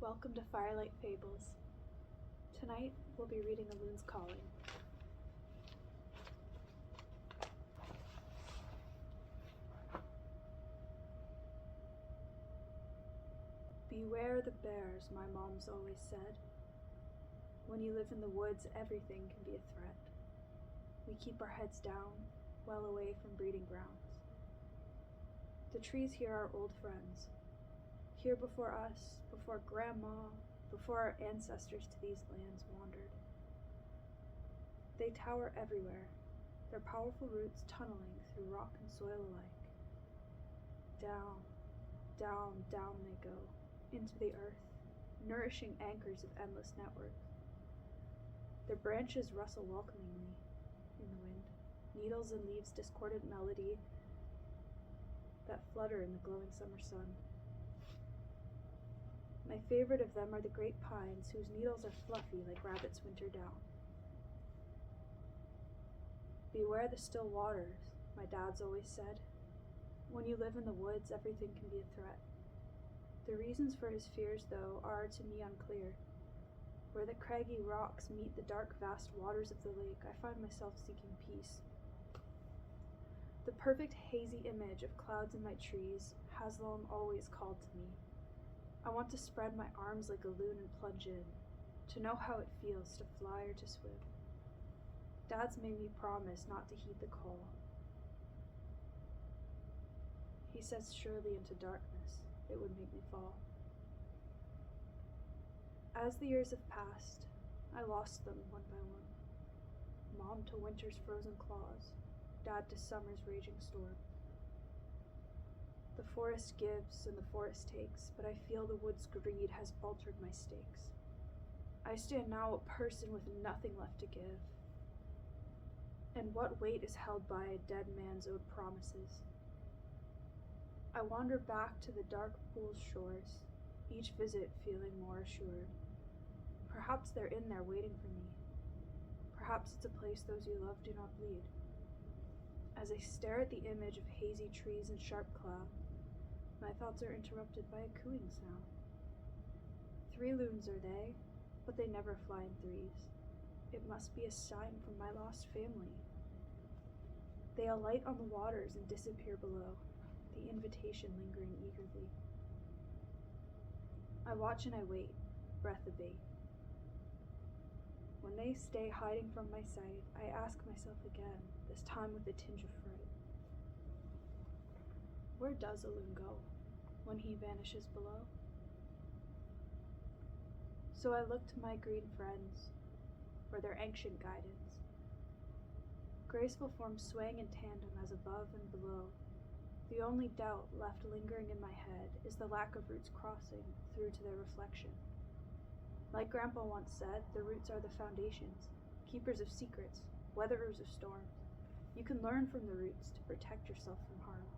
Welcome to Firelight Fables. Tonight, we'll be reading A Loon's Calling. Beware the bears, my mom's always said. When you live in the woods, everything can be a threat. We keep our heads down, well away from breeding grounds. The trees here are old friends. Here before us, before Grandma, before our ancestors to these lands wandered. They tower everywhere, their powerful roots tunneling through rock and soil alike. Down, down, down they go, into the earth, nourishing anchors of endless network. Their branches rustle welcomingly in the wind, needles and leaves discordant melody that flutter in the glowing summer sun. My favorite of them are the great pines, whose needles are fluffy like rabbits' winter down. Beware the still waters, my dad's always said. When you live in the woods, everything can be a threat. The reasons for his fears, though, are to me unclear. Where the craggy rocks meet the dark, vast waters of the lake, I find myself seeking peace. The perfect hazy image of clouds in my trees has long always called to me. I want to spread my arms like a loon and plunge in, to know how it feels to fly or to swim. Dad's made me promise not to heed the call. He says surely into darkness it would make me fall. As the years have passed, I lost them one by one. Mom to winter's frozen claws, Dad to summer's raging storm. The forest gives and the forest takes, but I feel the wood's greed has altered my stakes. I stand now a person with nothing left to give. And what weight is held by a dead man's owed promises? I wander back to the dark pool's shores, each visit feeling more assured. Perhaps they're in there waiting for me. Perhaps it's a place those you love do not bleed. As I stare at the image of hazy trees and sharp cloud, my thoughts are interrupted by a cooing sound. 3 loons are they, but they never fly in threes. It must be a sign from my lost family. They alight on the waters and disappear below, the invitation lingering eagerly. I watch and I wait, breath abate. When they stay hiding from my sight, I ask myself again, this time with a tinge of fright. Where does a loon go when he vanishes below? So I look to my green friends for their ancient guidance. Graceful forms swaying in tandem as above and below. The only doubt left lingering in my head is the lack of roots crossing through to their reflection. Like Grandpa once said, the roots are the foundations, keepers of secrets, weatherers of storms. You can learn from the roots to protect yourself from harms.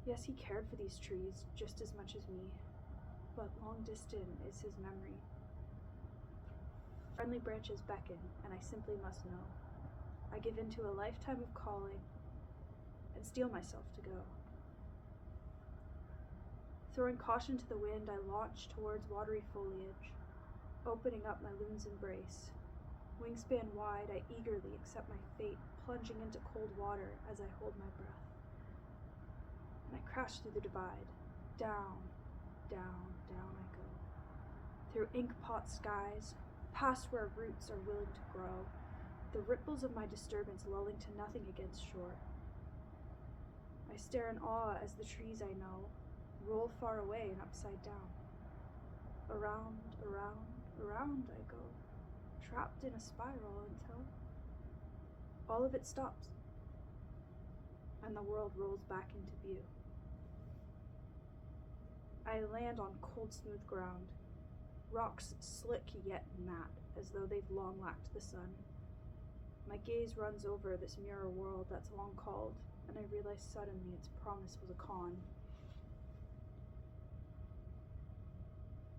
Yes, he cared for these trees just as much as me, but long distant is his memory. Friendly branches beckon, and I simply must know. I give in to a lifetime of calling and steel myself to go. Throwing caution to the wind, I launch towards watery foliage, opening up my loon's embrace. Wingspan wide, I eagerly accept my fate, plunging into cold water as I hold my breath. And I crash through the divide. Down, down, down I go. Through ink-pot skies, past where roots are willing to grow, the ripples of my disturbance lulling to nothing against shore. I stare in awe as the trees I know roll far away and upside down. Around, around, around I go, trapped in a spiral until all of it stops, and the world rolls back into view. I land on cold, smooth ground, rocks slick yet matte, as though they've long lacked the sun. My gaze runs over this mirror world that's long called, and I realize suddenly its promise was a con.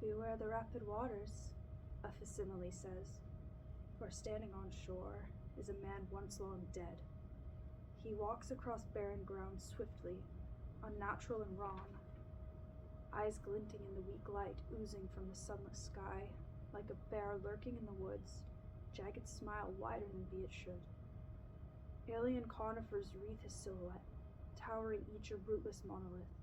Beware the rapid waters, a facsimile says, for standing on shore is a man once long dead. He walks across barren ground swiftly, unnatural and wrong. eyes glinting in the weak light oozing from the sunless sky, like a bear lurking in the woods, jagged smile wider than be it should. Alien conifers wreathe his silhouette, towering each a rootless monolith.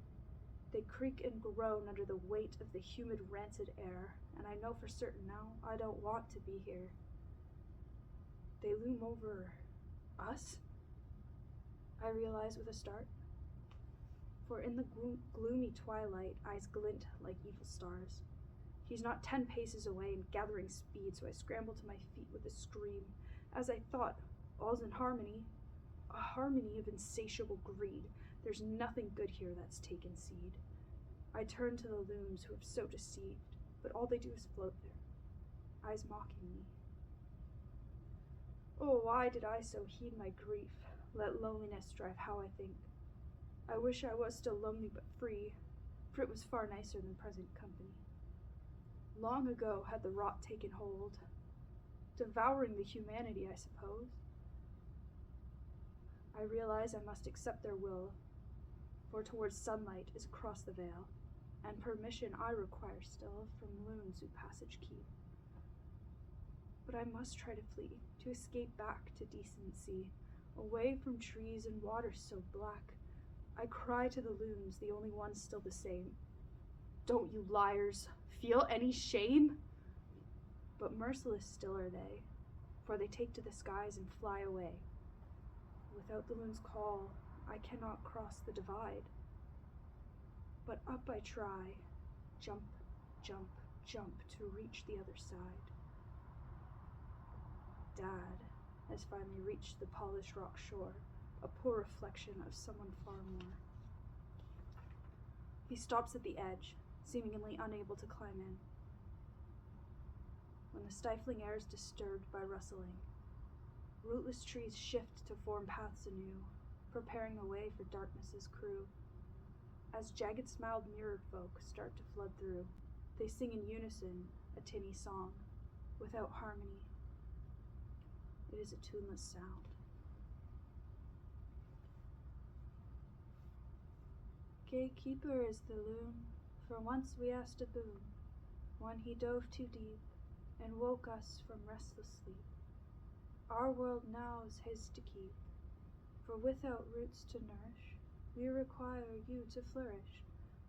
They creak and groan under the weight of the humid, rancid air, and I know for certain now I don't want to be here. They loom over us? I realize with a start. For in the gloomy twilight, eyes glint like evil stars. He's not 10 paces away and gathering speed, so I scramble to my feet with a scream. As I thought, all's in harmony. A harmony of insatiable greed. There's nothing good here that's taken seed. I turn to the loons who have so deceived, but all they do is float there, eyes mocking me. Oh, why did I so heed my grief, let loneliness drive how I think? I wish I was still lonely but free, for it was far nicer than present company. Long ago had the rot taken hold, devouring the humanity, I suppose. I realize I must accept their will, for towards sunlight is across the veil, and permission I require still from loons who passage keep. But I must try to flee, to escape back to decency, away from trees and water so black. I cry to the loons, the only ones still the same. Don't you liars feel any shame? But merciless still are they, for they take to the skies and fly away. Without the loon's call, I cannot cross the divide. But up I try, jump, jump, jump to reach the other side. Dad has finally reached the polished rock shore, a poor reflection of someone far more. He stops at the edge, seemingly unable to climb in. When the stifling air is disturbed by rustling, rootless trees shift to form paths anew, preparing the way for darkness's crew. As jagged-smiled mirrored folk start to flood through, they sing in unison a tinny song, without harmony. It is a tuneless sound. Gatekeeper is the loon, for once we asked a boon, when he dove too deep, and woke us from restless sleep. Our world now is his to keep, for without roots to nourish, we require you to flourish.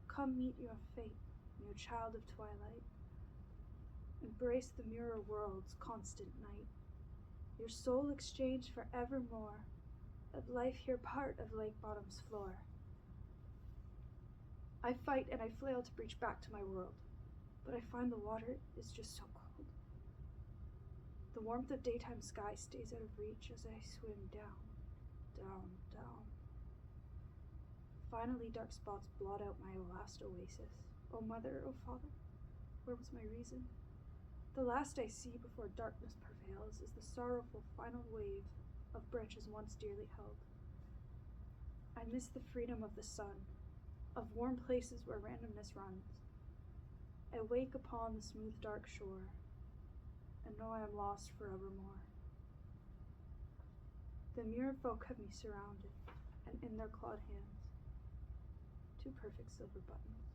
Come meet your fate, new child of twilight. Embrace the mirror world's constant night. Your soul exchanged for evermore, of life here part of lake bottom's floor. I fight and I flail to reach back to my world, but I find the water is just so cold. The warmth of daytime sky stays out of reach as I swim down, down, down. Finally, dark spots blot out my last oasis. Oh mother, oh father, where was my reason? The last I see before darkness prevails is the sorrowful final wave of branches once dearly held. I miss the freedom of the sun, of warm places where randomness runs. I wake upon the smooth dark shore, and know I am lost forevermore. The mirror folk have me surrounded, and in their clawed hands, 2 perfect silver buttons.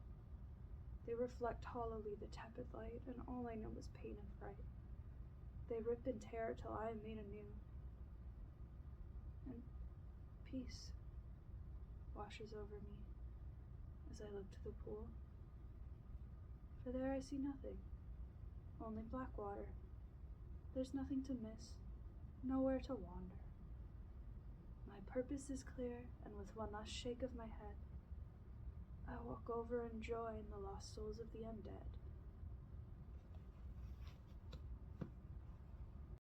They reflect hollowly the tepid light, and all I know is pain and fright. They rip and tear till I am made anew, and peace washes over me as I look to the pool. For there I see nothing, only black water. There's nothing to miss, nowhere to wander. My purpose is clear, and with one last shake of my head, I walk over and join the lost souls of the undead.